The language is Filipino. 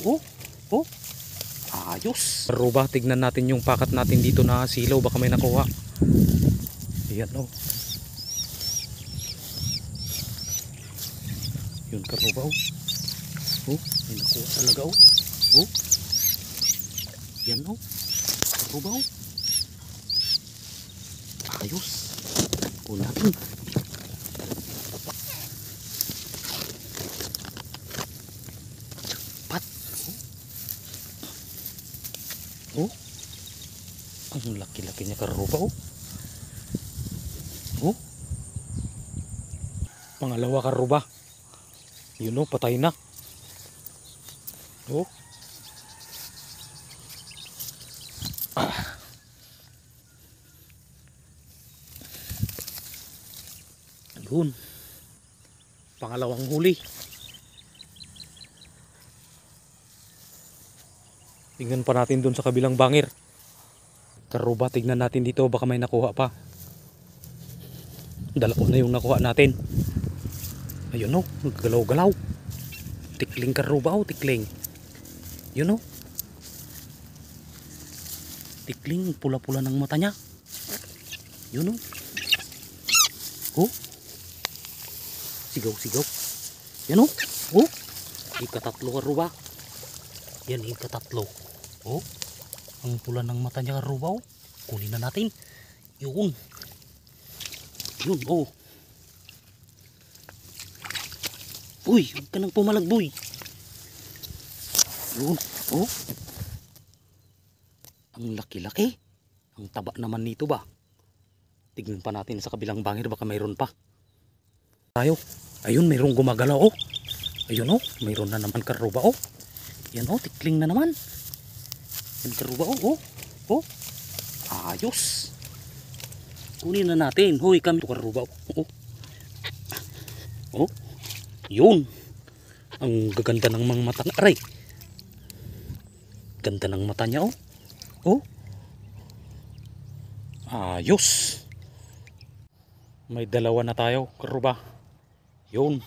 Oh. Oh. Ayos. Karuba, tignan natin yung pakat natin dito na silaw. Baka may nakuha. Ayan oh. Yun karuba oh. Oh, may nakuha talaga oh. Oh. Yan oh. Karuba oh. Ayos. Kunin natin. Pat. Oh. Ang laki-laki niya karuba oh. Oh. Pangalawa karuba. Yun oh, patay na. Oh. Ah. Yun. Pangalawang huli. Tingnan pa natin dun sa kabilang bangir. Karuba, tignan natin dito. Baka may nakuha pa. Dalawa na yung nakuha natin. Ayun o, naggalaw-galaw. Tikling karuba o, tikling. Yun o. Tikling, pula-pula ng mata niya. Yun o. Oh. Sigaw-sigaw. Yan o. Oh. Ikatatlo karuba. Yan, ikatatlo. Oh. Ang pula ng mata niya karuba o. Kunin na natin. Yun. Yun oh. Uy, huwag ka nang pumalagboy. Yun, oh. Ang laki-laki. Ang taba naman nito ba? Tignan pa natin sa kabilang bangir, baka mayroon pa. Tayo. Ayun, mayroong gumagalaw oh. Ayun oh, mayroon na naman karuba oh. Yan oh, tikling na naman. Yan karuba oh, oh. Oh. Ayos. Kunin na natin. Hoy, kami karuba oh. Oh. Yun. Ang gaganda ng mga mata niya. Aray. Ganda ng mata niya oh. Oh. Ayos. May dalawa na tayo, karuba. Yun.